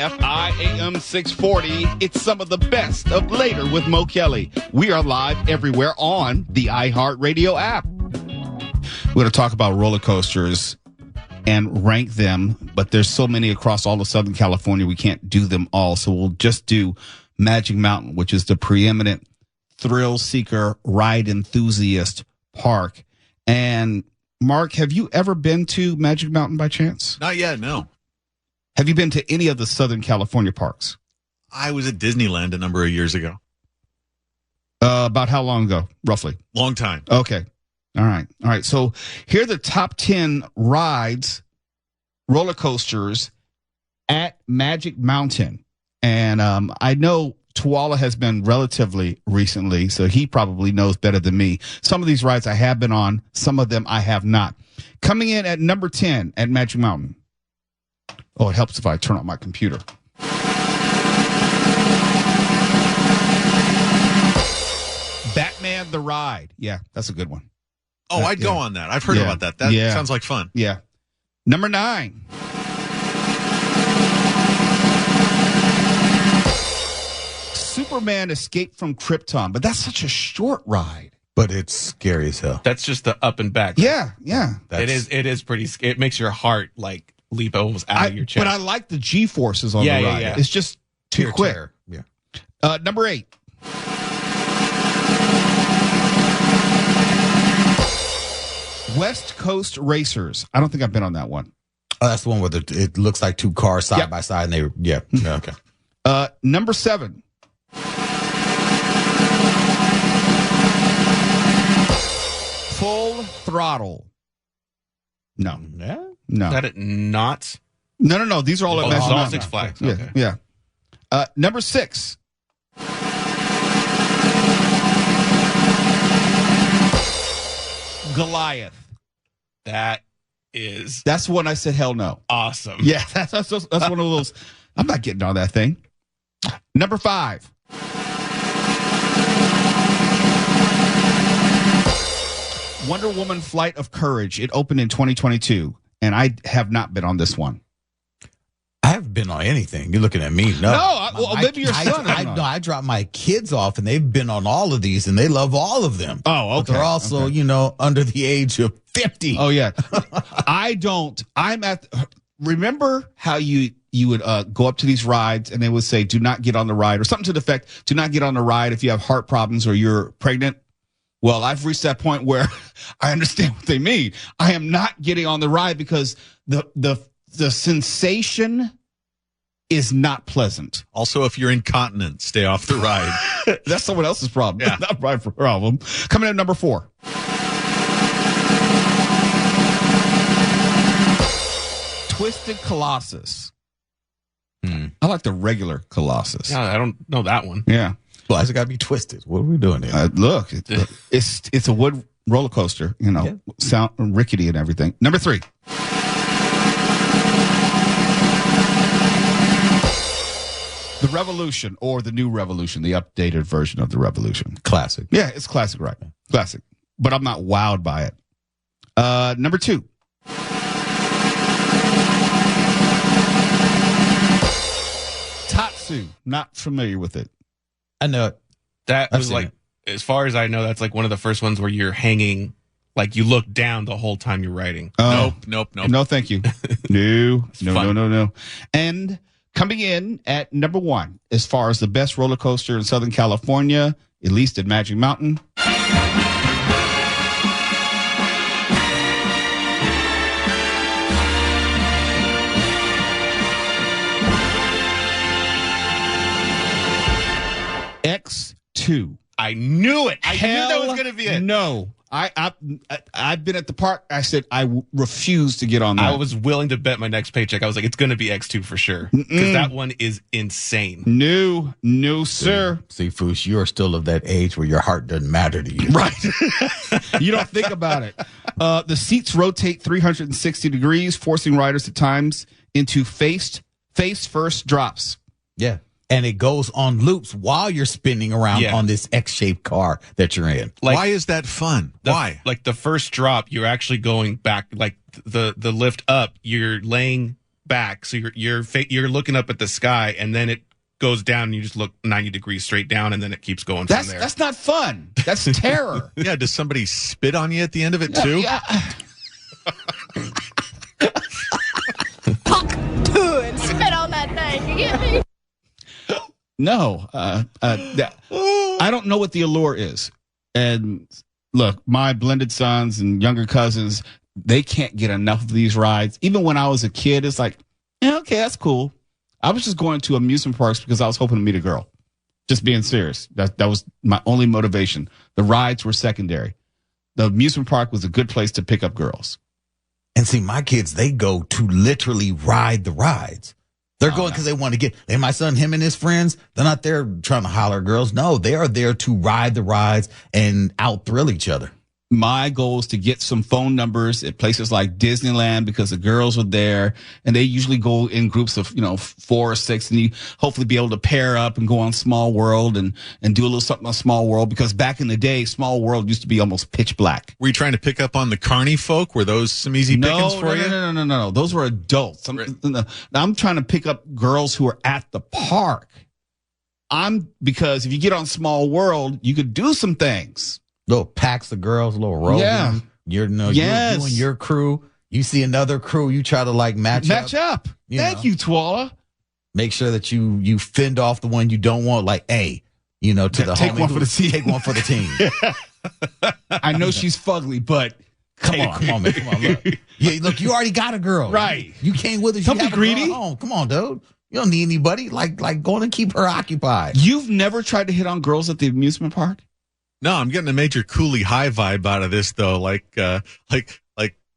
KFI AM 640. It's some of the best of Later with Mo Kelly. We are live everywhere on the iHeartRadio app. We're going to talk about roller coasters and rank them, but there's so many across all of Southern California, we can't do them all. So we'll just do Magic Mountain, which is the preeminent thrill seeker ride enthusiast park. And Mark, have you ever been to Magic Mountain by chance? Not yet, no. Have you been to any of the Southern California parks? I was at Disneyland a number of years ago. About how long ago, roughly? Long time. Okay. All right. So here are the top 10 rides, roller coasters at Magic Mountain. And I know Tuala has been relatively recently, so he probably knows better than me. Some of these rides I have been on, some of them I have not. Coming in at number 10 at Magic Mountain. Oh, it helps if I turn on my computer. Batman the Ride. Yeah, that's a good one. Oh, I'd go on that. I've heard about that. That sounds like fun. Yeah. Number 9. Superman Escape from Krypton, but that's such a short ride. But it's scary as hell. That's just the up and back. Yeah. It is pretty scary. It makes your heart like leap almost out of your chest. But I like the G-forces on the ride. Yeah. It's just too quick. Yeah. Number 8. West Coast Racers. I don't think I've been on that one. Oh, that's the one where it looks like two cars side by side, and they okay. Number 7. Full Throttle. No. Yeah. No. Is that at Knott's? No. These are all at Magic all Mountain. Six Flags. Okay. Yeah. Number 6. Goliath. That's one I said hell no. Awesome. Yeah, that's one of those. I'm not getting on that thing. Number 5. Wonder Woman Flight of Courage. It opened in 2022, and I have not been on this one. I haven't been on anything. You're looking at me. No. Maybe your son. I dropped my kids off, and they've been on all of these, and they love all of them. Oh, okay. But they're also, under the age of 50. Oh, yeah. I don't. Remember how you would go up to these rides, and they would say, do not get on the ride, or something to the effect, do not get on the ride if you have heart problems or you're pregnant. Well, I've reached that point where I understand what they mean. I am not getting on the ride because the sensation is not pleasant. Also, if you're incontinent, stay off the ride. That's someone else's problem. Yeah. Not my problem. Coming in at number 4. Twisted Colossus. I like the regular Colossus. Yeah, I don't know that one. Yeah. Why has it got to be twisted? What are we doing here? Look, it's a wood roller coaster, sound rickety and everything. Number 3. The Revolution, or the new Revolution, the updated version of the Revolution. Classic. Yeah, it's classic, right? Classic. But I'm not wowed by it. Number 2. Tatsu. Not familiar with it. I know it. That was like, as far as I know, that's like one of the first ones where you're hanging, like you look down the whole time you're riding. Nope. No, thank you. No. And coming in at number 1, as far as the best roller coaster in Southern California, at least at Magic Mountain. X2. I knew it. I knew that was Hell going to be it. No. I've been at the park. I said I refuse to get on that. I was willing to bet my next paycheck. I was like, it's going to be X2 for sure. Because that one is insane. No, sir. See, Foosh, you are still of that age where your heart doesn't matter to you. Right. You don't think about it. The seats rotate 360 degrees, forcing riders at times into face first drops. Yeah. And it goes on loops while you're spinning around on this X-shaped car that you're in. Like, why is that fun? Why? Like the first drop, you're actually going back, like the lift up, you're laying back, so you're looking up at the sky, and then it goes down, and you just look 90 degrees straight down, and then it keeps going from there. That's not fun. That's terror. Yeah, does somebody spit on you at the end of it too? Yeah. And spit on that thing. You get me? No, I don't know what the allure is. And look, my blended sons and younger cousins, they can't get enough of these rides. Even when I was a kid, it's like, yeah, okay, that's cool. I was just going to amusement parks because I was hoping to meet a girl. Just being serious. That was my only motivation. The rides were secondary. The amusement park was a good place to pick up girls. And see, my kids, they go to literally ride the rides. They're going because they want to get, and my son, him and his friends, they're not there trying to holler at girls. No, they are there to ride the rides and out thrill each other. My goal is to get some phone numbers at places like Disneyland because the girls are there and they usually go in groups of, 4 or 6, and you hopefully be able to pair up and go on Small World and do a little something on Small World, because back in the day, Small World used to be almost pitch black. Were you trying to pick up on the carny folk? Were those some easy pickings for you? No. Those were adults. I'm trying to pick up girls who are at the park. Because if you get on Small World, you could do some things. Little packs of girls, little rolling. Yeah. You're doing your crew. You see another crew, you try to match up. Thank you, Twala. Make sure that you fend off the one you don't want. Like, hey, to the take one for the team. Take one for the team. I know she's fugly, but come on, man. Come on, look. Yeah, look, you already got a girl. Right. You came with us. Don't be greedy. Come on, dude. You don't need anybody. Like going to keep her occupied. You've never tried to hit on girls at the amusement park? No, I'm getting a major Cooley High vibe out of this, though. Like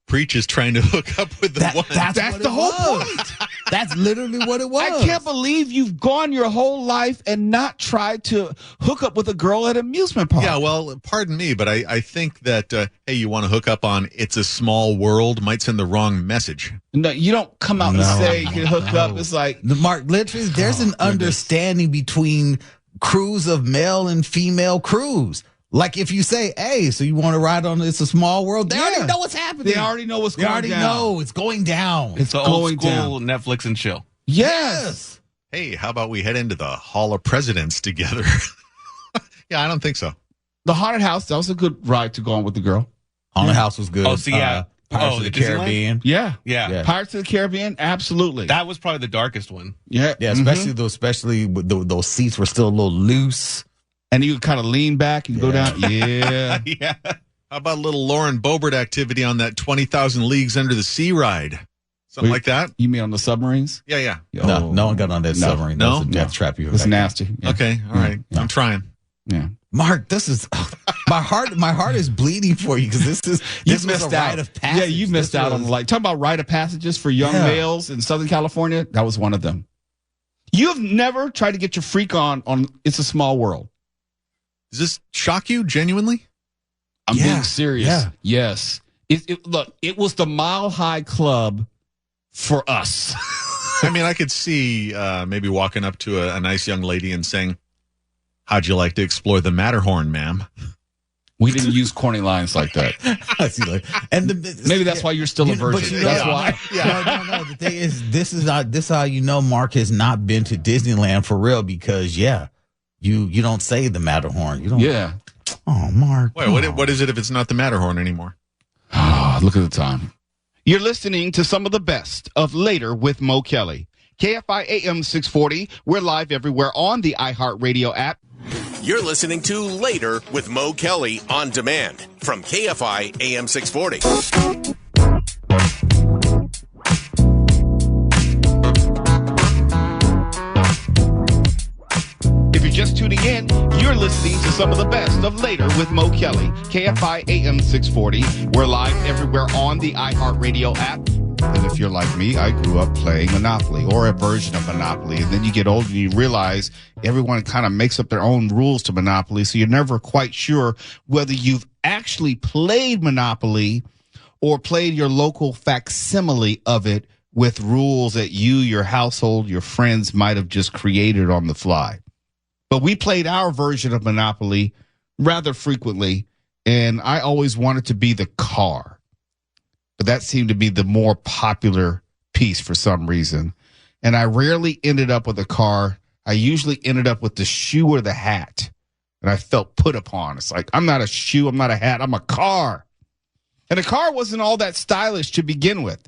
Preach is trying to hook up with the one. That's the whole point. That's literally what it was. I can't believe you've gone your whole life and not tried to hook up with a girl at an amusement park. Yeah, well, pardon me, but I think that, hey, you want to hook up on It's a Small World might send the wrong message. No, you don't come out and say you can hook up. It's like, Mark, literally, there's an understanding between crews of male and female crews. Like if you say, hey, so you want to ride on It's a Small World? They already know what's happening. They already know what's going down. They already know it's going down. It's the old school Netflix and chill. Yes. Hey, how about we head into the Hall of Presidents together? Yeah, I don't think so. The Haunted House, that was a good ride to go on with the girl. Haunted House was good. Oh, so yeah. Pirates of the Caribbean. Yeah. Pirates of the Caribbean, absolutely. That was probably the darkest one. Yeah. Yeah, especially those seats were still a little loose. And you could kind of lean back and go down. Yeah. Yeah. How about a little Lauren Boebert activity on that 20,000 Leagues Under the Sea ride? Something like that? You mean on the submarines? Yeah. No one got on that submarine. No? That was a death trap. It's nasty. Yeah. Okay, all right. I'm trying. Yeah. Mark, this is my heart is bleeding for you because this was a rite of passage. Yeah, you missed out on talking about rite of passages for young males in Southern California. That was one of them. You have never tried to get your freak on It's a Small World. Does this shock you genuinely? I'm being serious. Yeah. Yes. Look, it was the Mile High Club for us. I mean, I could see maybe walking up to a nice young lady and saying, how'd you like to explore the Matterhorn, ma'am? We didn't use corny lines like that. Maybe that's why you're still a virgin. That's why. No. The thing is, this is how you know Mark has not been to Disneyland for real because, you don't say the Matterhorn. You don't. Yeah. Oh, Mark. Wait, what is it if it's not the Matterhorn anymore? Look at the time. You're listening to some of the best of Later with Mo Kelly. KFI AM 640. We're live everywhere on the iHeartRadio app. You're listening to Later with Mo Kelly on demand from KFI AM 640. If you're just tuning in, you're listening to some of the best of Later with Mo Kelly. KFI AM 640. We're live everywhere on the iHeartRadio app. And if you're like me, I grew up playing Monopoly or a version of Monopoly. And then you get older and you realize everyone kind of makes up their own rules to Monopoly. So you're never quite sure whether you've actually played Monopoly or played your local facsimile of it with rules that you, your household, your friends might have just created on the fly. But we played our version of Monopoly rather frequently, and I always wanted to be the car. But that seemed to be the more popular piece piece for some reason. And I rarely ended up with a car. I usually ended up with the shoe or the hat. And I felt put upon. It's like, I'm not a shoe, I'm not a hat, I'm a car. And the car wasn't all that stylish to begin with.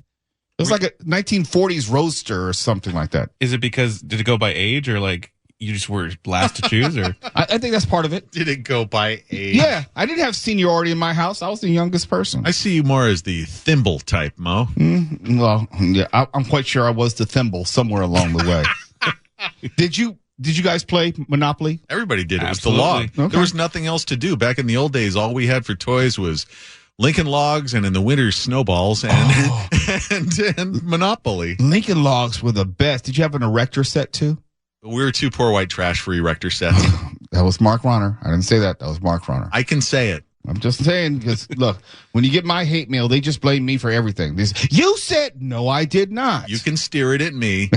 It was like a 1940s Roadster or something like that. Is it because, did it go by age or like you just were last to choose? Or I think that's part of it. Did it go by age? Yeah, I didn't have seniority in my house. I was the youngest person. I see you more as the thimble type, Mo. Well, yeah, I'm quite sure I was the thimble somewhere along the way. Did you guys play Monopoly? Everybody did. It Absolutely. was the law. Okay. There was nothing else to do. Back in the old days, all we had for toys was Lincoln Logs and in the winter snowballs and Monopoly. Lincoln Logs were the best. Did you have an Erector set too? We were too poor white trash for Erector sets. That was Mark Ronner. I didn't say that. That was Mark Ronner. I can say it. I'm just saying, because look, when you get my hate mail, they just blame me for everything. You said, no, I did not. You can steer it at me.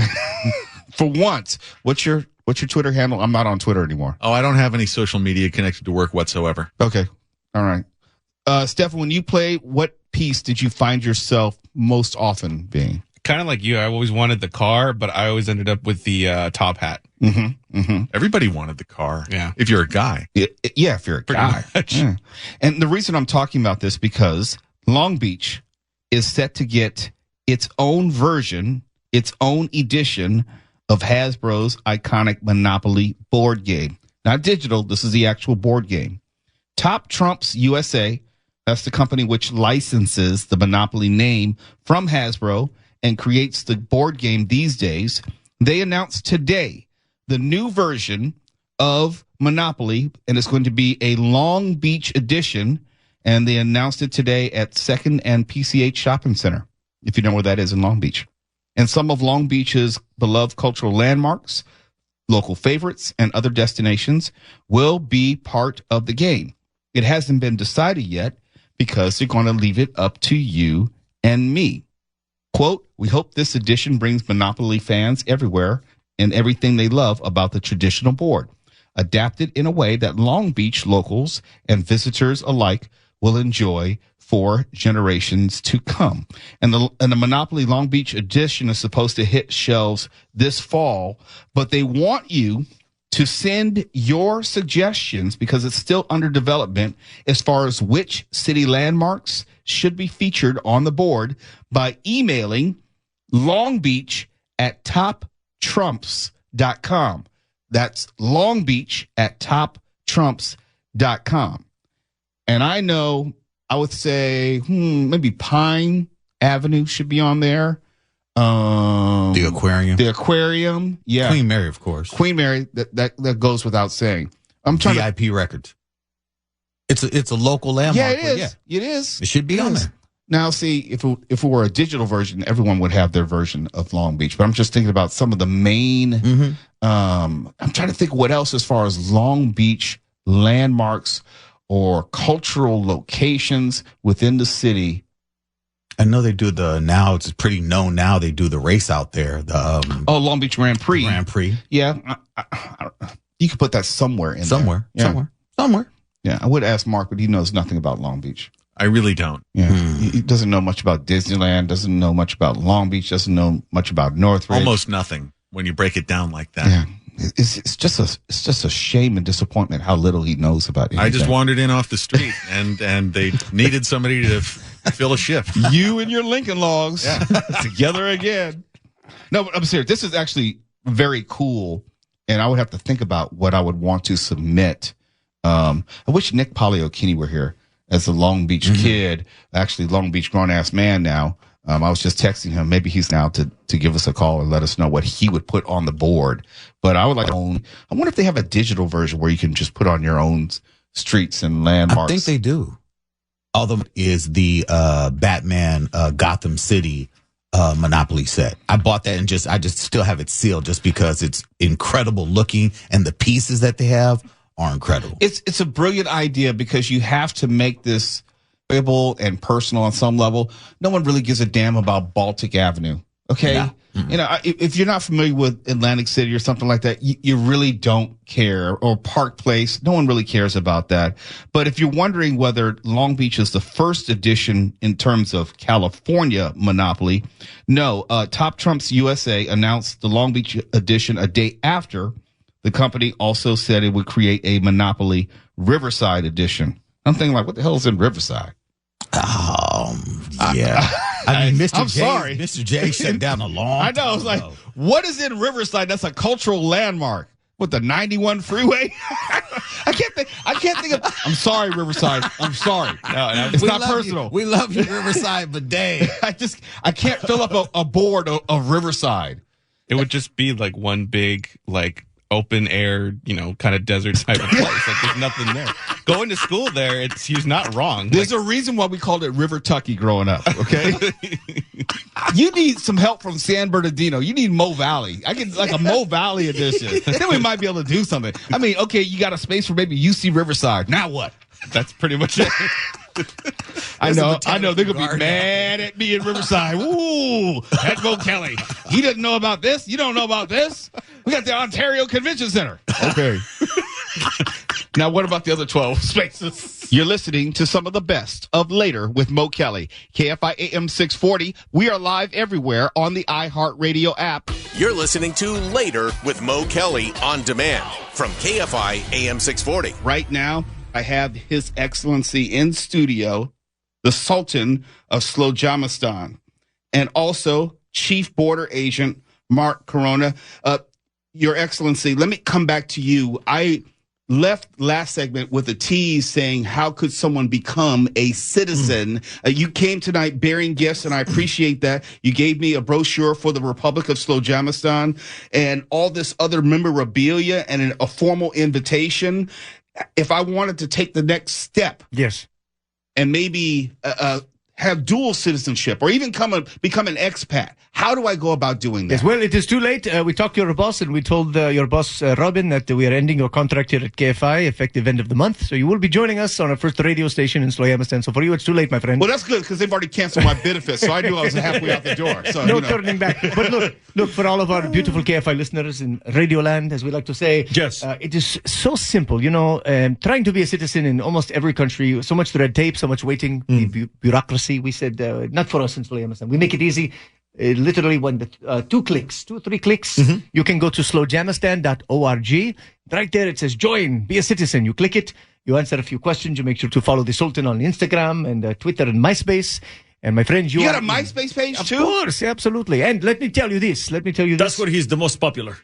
For once. What's your Twitter handle? I'm not on Twitter anymore. Oh, I don't have any social media connected to work whatsoever. Okay. All right. Stefan, when you play, what piece did you find yourself most often being? kind of like you, I always wanted the car, but I always ended up with the top hat. Everybody wanted the car. Yeah. If you're a guy. Yeah, if you're a guy. Yeah. And the reason I'm talking about this because Long Beach is set to get its own version, its own edition of Hasbro's iconic Monopoly board game. Not digital, this is the actual board game. Top Trumps USA, that's the company which licenses the Monopoly name from Hasbro and creates the board game these days. They announced today the new version of Monopoly, and it's going to be a Long Beach edition, and they announced it today at 2nd and PCH Shopping Center, if you know where that is in Long Beach. And some of Long Beach's beloved cultural landmarks, local favorites, and other destinations will be part of the game. It hasn't been decided yet because they're going to leave it up to you and me. Quote, we hope this edition brings Monopoly fans everywhere and everything they love about the traditional board, adapted in a way that Long Beach locals and visitors alike will enjoy for generations to come. And the Monopoly Long Beach edition is supposed to hit shelves this fall, but they want you to send your suggestions because it's still under development as far as which city landmarks should be featured on the board by emailing longbeach@toptrumps.com. That's longbeach@toptrumps.com. And I know I would say maybe Pine Avenue should be on there. The aquarium. The aquarium. Yeah. Queen Mary, of course. Queen Mary, that goes without saying. I'm trying VIP Records. It's a local landmark. Yeah, it is. It is. It should be on there. Now, see, if it were a digital version, everyone would have their version of Long Beach. But I'm just thinking about some of the main. I'm trying to think what else as far as Long Beach landmarks or cultural locations within the city. I know they do it's pretty known now, they do the race out there. Long Beach Grand Prix. Grand Prix. Yeah. You could put that somewhere in Somewhere. there. Somewhere. Yeah. I would ask Mark, but he knows nothing about Long Beach. I really don't. Yeah. He doesn't know much about Disneyland, doesn't know much about Long Beach, doesn't know much about Northridge. Almost nothing when you break it down like that. Yeah. It's just a shame and disappointment how little he knows about anything. I just wandered in off the street and they needed somebody to fill a shift. You and your Lincoln Logs together again. No, but I'm serious. This is actually very cool, and I would have to think about what I would want to submit. I wish Nick Poliokini were here as a Long Beach kid, actually Long Beach grown-ass man now. I was just texting him. Maybe he's now to give us a call and let us know what he would put on the board. But I would like to own. I wonder if they have a digital version where you can just put on your own streets and landmarks. I think they do. Although it is the Batman Gotham City Monopoly set. I bought that and I just still have it sealed just because it's incredible looking and the pieces that they have are incredible. It's a brilliant idea because you have to make this and personal on some level. No one really gives a damn about Baltic Avenue. Okay. No. You know, if you're not familiar with Atlantic City or something like that, you really don't care. Or Park Place, no one really cares about that. But if you're wondering whether Long Beach is the first edition in terms of California monopoly, no. Top Trumps USA announced the Long Beach edition a day after the company also said it would create a monopoly Riverside edition. I'm thinking like, what the hell is in Riverside? Yeah. I mean, I'm sorry. Mr. J shut down a long I know. It's like, what is in Riverside? That's a cultural landmark. With the 91 freeway? I can't think of. I'm sorry, Riverside. I'm sorry. No, it's not personal. We love you, Riverside, but dang. I can't fill up a board of Riverside. It would just be like one big, like, open air, you know, kind of desert type of place. Like, there's nothing there. Going to school there, he's not wrong. There's a reason why we called it River Tucky growing up, okay? You need some help from San Bernardino. You need Mo Valley. I get like a Mo Valley edition. Then we might be able to do something. I mean, okay, you got a space for maybe UC Riverside. Now what? That's pretty much it. I know. They're going to be mad at me in Riverside. Ooh, that Mo Kelly. He doesn't know about this. You don't know about this. We got the Ontario Convention Center. Okay. Now, what about the other 12 spaces? You're listening to some of the best of Later with Mo Kelly. KFI AM 640. We are live everywhere on the iHeartRadio app. You're listening to Later with Mo Kelly on demand from KFI AM 640. Right now, I have His Excellency in studio, the Sultan of Slowjamistan, and also Chief Border Agent Mark Corona. Your Excellency, let me come back to you. I left last segment with a tease saying, how could someone become a citizen? You came tonight bearing gifts, and I appreciate that. You gave me a brochure for the Republic of Slowjamistan and all this other memorabilia and a formal invitation. If I wanted to take the next step, yes, and maybe have dual citizenship or even become an expat, how do I go about doing that? Yes, well, it is too late. We talked to your boss, and we told your boss, Robin, that we are ending your contract here at KFI, effective end of the month. So you will be joining us on our first radio station in Slowjamistan. So for you, it's too late, my friend. Well, that's good, because they've already canceled my benefits, so I knew I was halfway out the door. So, no turning back. But look, for all of our beautiful KFI listeners in Radioland, as we like to say, yes. It is so simple. You know, trying to be a citizen in almost every country, so much red tape, so much waiting, bureaucracy. We said, not for us in Slowjamistan. We make it easy. Literally, when 2 or 3 clicks, you can go to slowjamistan.org. Right there, it says join, be a citizen. You click it, you answer a few questions, you make sure to follow the Sultan on Instagram and Twitter and MySpace. And my friend, you got a MySpace page too? Of course, absolutely. And let me tell you this. That's where he's the most popular.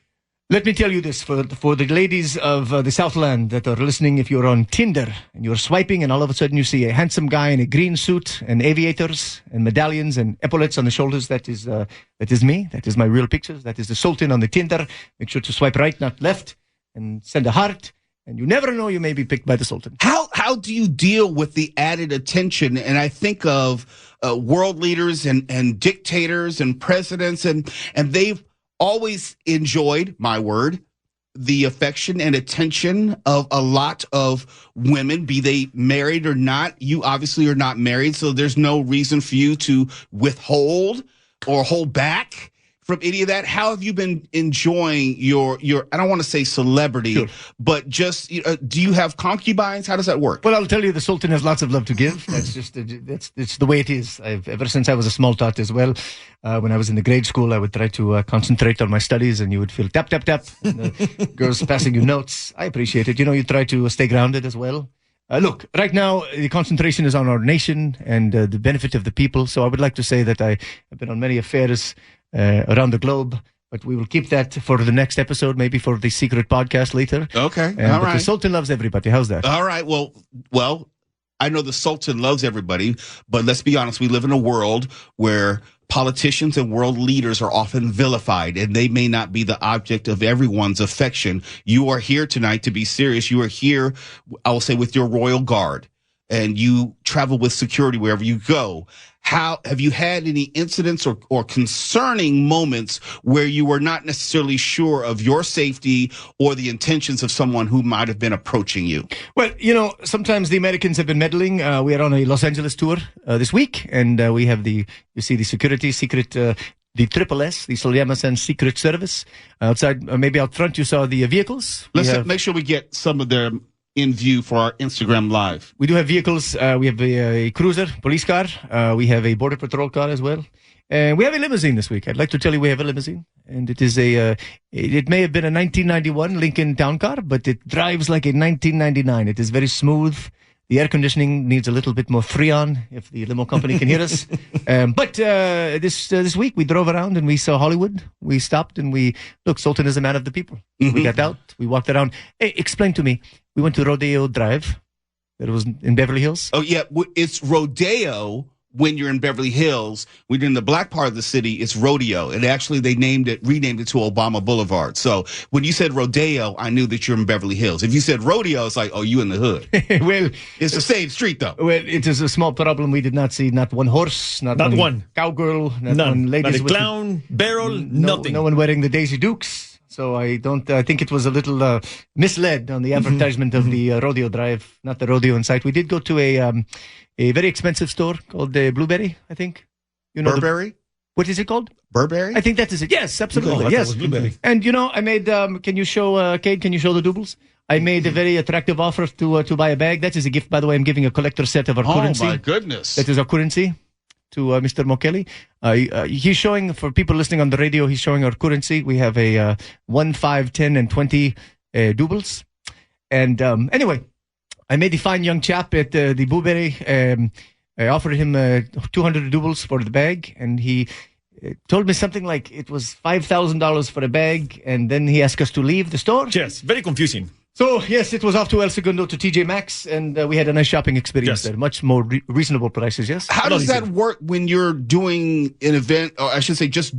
Let me tell you this for the ladies of the Southland that are listening. If you're on Tinder and you're swiping and all of a sudden you see a handsome guy in a green suit and aviators and medallions and epaulets on the shoulders, that is me. That is my real pictures. That is the Sultan on the Tinder. Make sure to swipe right, not left, and send a heart. And you never know, you may be picked by the Sultan. How do you deal with the added attention? And I think of world leaders and dictators and presidents, and they've always enjoyed, my word, the affection and attention of a lot of women, be they married or not. You obviously are not married, so there's no reason for you to withhold or hold back from any of that. How have you been enjoying your I don't want to say celebrity, sure, but just, do you have concubines? How does that work? Well, I'll tell you, the Sultan has lots of love to give. That's just, it's the way it is. Ever since I was a small tot as well, when I was in the grade school, I would try to concentrate on my studies, and you would feel tap, tap, tap, and girls passing you notes. I appreciate it. You try to stay grounded as well. Look, right now, the concentration is on our nation and the benefit of the people. So I would like to say that I have been on many affairs around the globe, but we will keep that for the next episode, maybe for the secret podcast later. Okay, all right. The Sultan loves everybody. How's that? All right. Well, I know the Sultan loves everybody, but let's be honest. We live in a world where politicians and world leaders are often vilified, and they may not be the object of everyone's affection. You are here tonight to be serious. You are here, I will say, with your royal guard, and you travel with security wherever you go. How have you had any incidents or concerning moments where you were not necessarily sure of your safety or the intentions of someone who might have been approaching you? Well, sometimes the Americans have been meddling. We are on a Los Angeles tour this week, and we have the secret the Triple S, the Solyamasan Secret Service. Outside, maybe out front, you saw the vehicles. Let's make sure we get some of them in view for our Instagram Live. We do have vehicles. We have a cruiser, police car. We have a border patrol car as well. And we have a limousine this week. I'd like to tell you we have a limousine. And it is it may have been a 1991 Lincoln Town Car, but it drives like a 1999. It is very smooth. The air conditioning needs a little bit more Freon, if the limo company can hear us. But this week we drove around and we saw Hollywood. We stopped and look, Sultan is a man of the people. We got out, we walked around. Hey, explain to me. We went to Rodeo Drive. That was in Beverly Hills. Oh, yeah. It's Rodeo when you're in Beverly Hills. When you're in the black part of the city, it's Rodeo. And actually, they renamed it to Obama Boulevard. So when you said Rodeo, I knew that you're in Beverly Hills. If you said Rodeo, it's like, oh, you in the hood. Well, it's the same street, though. Well, it is a small problem. We did not see not one horse, not one cowgirl, not one ladies not a clown, barrel, nothing. No one wearing the Daisy Dukes. So I think it was a little misled on the advertisement of the Rodeo Drive, not the rodeo in sight. We did go to a very expensive store called Blueberry, I think. You know, Burberry? What is it called? Burberry? I think that is it. Yes, absolutely. Yes. Blueberry. And, I made, can you show, Cade, can you show the doubles? I made a very attractive offer to buy a bag. That is a gift, by the way. I'm giving a collector set of our currency. Oh, my goodness. That is our currency to Mr. Mokeli. He's showing, for people listening on the radio, he's showing our currency. We have a 1, 5, 10, and 20 doubles. And anyway, I made a fine young chap at the Blueberry. I offered him 200 doubles for the bag, and he told me something like it was $5,000 for a bag, and then he asked us to leave the store. Yes, very confusing. So, yes, it was off to El Segundo to TJ Maxx, and we had a nice shopping experience there. Much more reasonable prices, yes? How does that work when you're doing an event, or I should say just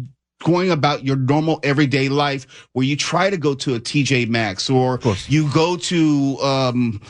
going about your normal everyday life, where you try to go to a TJ Maxx or you go to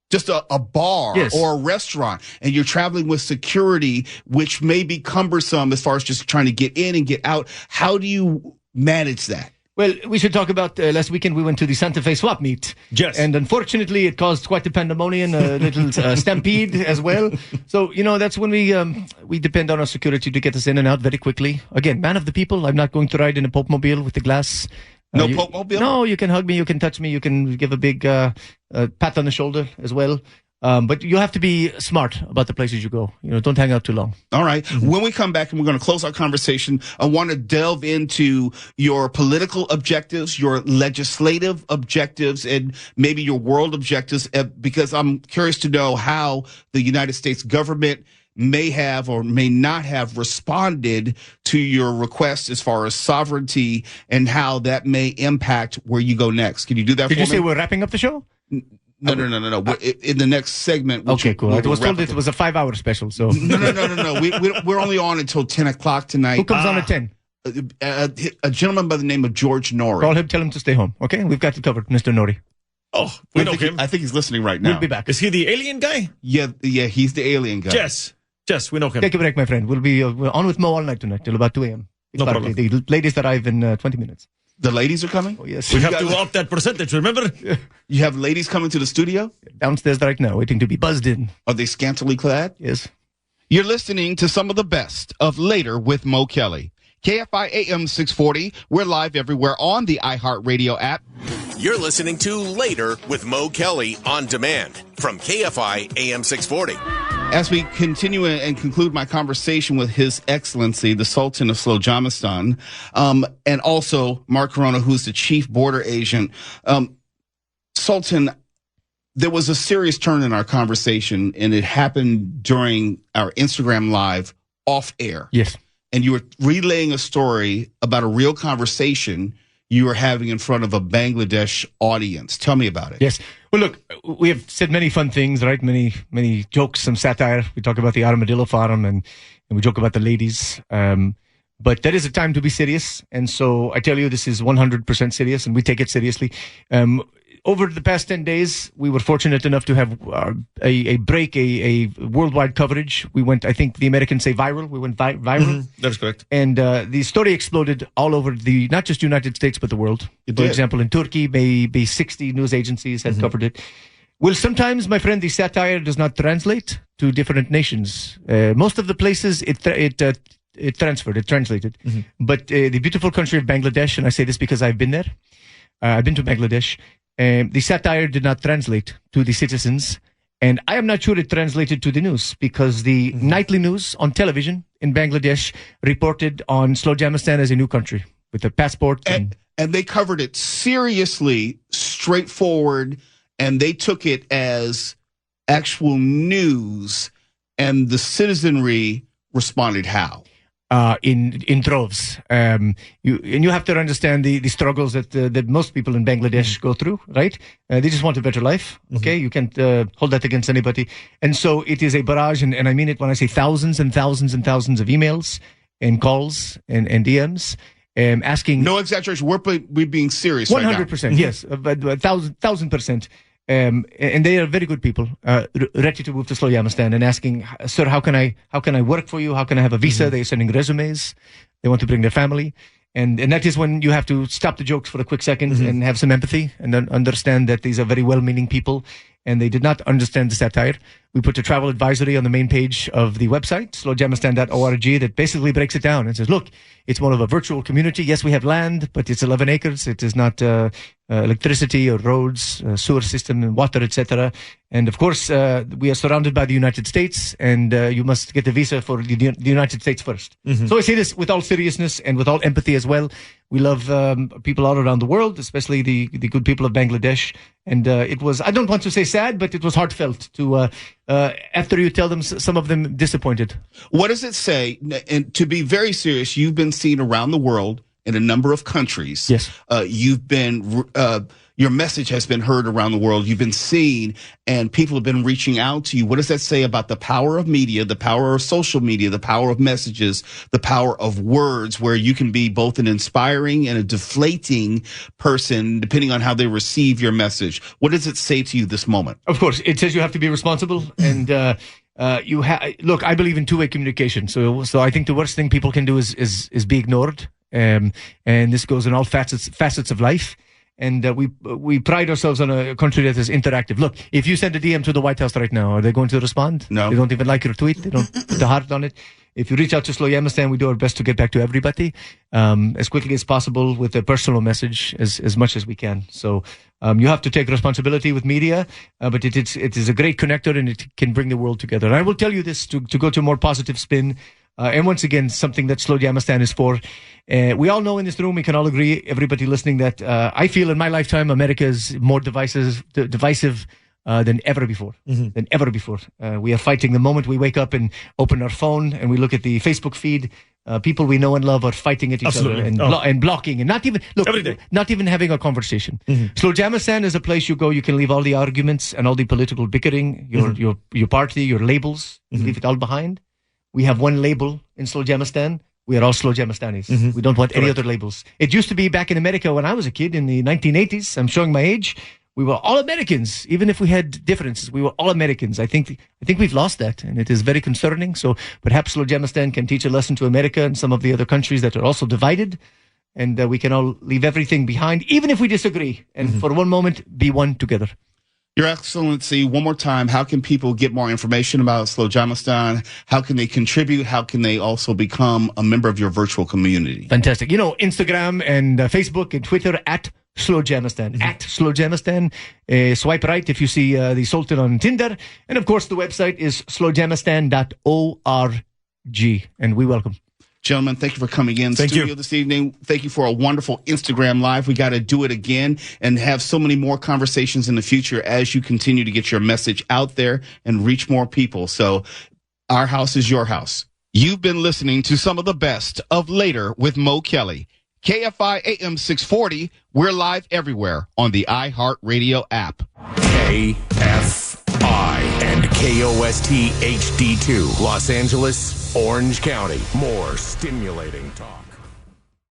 just a bar or a restaurant, and you're traveling with security, which may be cumbersome as far as just trying to get in and get out. How do you manage that? Well, we should talk about last weekend we went to the Santa Fe swap meet. Yes. And unfortunately, it caused quite a pandemonium, a little stampede as well. So, that's when we depend on our security to get us in and out very quickly. Again, man of the people. I'm not going to ride in a Pope Mobile with the glass. No Pope Mobile? No, you can hug me, you can touch me, you can give a big pat on the shoulder as well. But you have to be smart about the places you go. Don't hang out too long. All right. When we come back and we're going to close our conversation, I want to delve into your political objectives, your legislative objectives, and maybe your world objectives, because I'm curious to know how the United States government may have or may not have responded to your request as far as sovereignty and how that may impact where you go next. Can you do that for me? Did you say we're wrapping up the show? No. In the next segment. Okay, cool. I was told it was a 5-hour special, so. No. We're only on until 10 o'clock tonight. Who comes on at 10? A gentleman by the name of George Norrie. Call him, tell him to stay home. Okay, we've got it covered, Mr. Norrie. Oh, we know him. I think he's listening right now. We'll be back. Is he the alien guy? Yeah, he's the alien guy. Yes, we know him. Take a break, my friend. We'll be on with Mo all night tonight till about 2 a.m. No problem. The ladies arrive in 20 minutes. The ladies are coming? Oh, yes. We have to up that percentage, remember? You have ladies coming to the studio? Downstairs right now, waiting to be buzzed in. Are they scantily clad? Yes. You're listening to some of the best of Later with Mo Kelly. KFI AM 640. We're live everywhere on the iHeartRadio app. You're listening to Later with Mo Kelly on demand from KFI AM 640. As we continue and conclude my conversation with His Excellency, the Sultan of Slowjamastan, and also Mark Corona, who's the chief border agent. Sultan, there was a serious turn in our conversation, and it happened during our Instagram Live off air. Yes. And you were relaying a story about a real conversation you were having in front of a Bangladesh audience. Tell me about it. Yes. Well, look, we have said many fun things, right? Many jokes, some satire. We talk about the Armadillo Farm and we joke about the ladies. But there is a time to be serious. And so I tell you, this is 100% serious and we take it seriously. Over the past 10 days, we were fortunate enough to have a break, a worldwide coverage. We went, I think the Americans say viral. We went viral. Mm-hmm. That's correct. And the story exploded all over not just United States, but the world. For example, in Turkey, maybe 60 news agencies had covered it. Well, sometimes, my friend, the satire does not translate to different nations. Most of the places, it it translated. But the beautiful country of Bangladesh, and I say this because I've been there. I've been to Bangladesh. The satire did not translate to the citizens. And I am not sure it translated to the news because the nightly news on television in Bangladesh reported on Slowjamistan as a new country with a passport. And they covered it seriously, straightforward, and they took it as actual news, and the citizenry responded how? In droves. You have to understand the struggles that most people in Bangladesh go through, right? They just want a better life. Okay, you can't hold that against anybody. And so it is a barrage, and I mean it when I say thousands and thousands and thousands of emails and calls and DMs. Asking, no exaggeration. We're being serious. 100%, yes, 1,000%. And they are very good people, ready to move to Slowjamistan and asking, sir, how can I work for you? How can I have a visa? They're sending resumes. They want to bring their family. And that is when you have to stop the jokes for a quick second and have some empathy and then understand that these are very well-meaning people and they did not understand the satire. We put a travel advisory on the main page of the website, slowjamistan.org, that basically breaks it down and says, look, it's more of a virtual community. Yes, we have land, but it's 11 acres. It is not electricity or roads, sewer system, and water, etc. And of course, we are surrounded by the United States, and you must get a visa for the United States first. So I say this with all seriousness and with all empathy as well. We love people all around the world, especially the good people of Bangladesh. And it was, I don't want to say sad, but it was heartfelt to, after you tell them, some of them disappointed. What does it say? And to be very serious, you've been seen around the world in a number of countries. Yes. You've been, your message has been heard around the world. You've been seen and people have been reaching out to you. What does that say about the power of media, the power of social media, the power of messages, the power of words, where you can be both an inspiring and a deflating person, depending on how they receive your message? What does it say to you this moment? Of course, it says you have to be responsible and, look, I believe in two-way communication. So I think the worst thing people can do is be ignored. And this goes in all facets of life. And we pride ourselves on a country that is interactive. Look, if you send a DM to the White House right now, are they going to respond? No. They don't even like your tweet. They don't put the heart on it. If you reach out to Slowjamistan, we do our best to get back to everybody as quickly as possible with a personal message as much as we can. So you have to take responsibility with media, but it is a great connector and it can bring the world together. And I will tell you this to go to a more positive spin. And once again, something that Slowjamistan is for. We all know in this room, we can all agree, everybody listening, that I feel in my lifetime, America is more divisive than ever before. Than ever before. We are fighting the moment we wake up and open our phone and we look at the Facebook feed. People we know and love are fighting at each other and blocking and not even having a conversation. Slowjamistan is a place you go. You can leave all the arguments and all the political bickering, your party, your labels. You leave it all behind. We have one label in Slowjamistan. We are all Slowjamistanis. We don't want any other labels. It used to be back in America when I was a kid in the 1980s. I'm showing my age. We were all Americans, even if we had differences. We were all Americans. I think we've lost that, and it is very concerning. So perhaps Slowjamistan can teach a lesson to America and some of the other countries that are also divided, and we can all leave everything behind, even if we disagree, and for one moment be one together. Your Excellency, one more time, how can people get more information about Slowjamistan? How can they contribute? How can they also become a member of your virtual community? Fantastic. Instagram and Facebook and Twitter at Slowjamistan. At Slowjamistan. Swipe right if you see the Sultan on Tinder. And of course, the website is slowjamistan.org. And we welcome. Gentlemen, thank you for coming in studio this evening. Thank you for a wonderful Instagram Live. We got to do it again and have so many more conversations in the future as you continue to get your message out there and reach more people. So our house is your house. You've been listening to some of the best of Later with Mo Kelly. KFI AM 640. We're live everywhere on the iHeartRadio app. KFI and KOST HD2, Los Angeles, Orange County. More stimulating talk.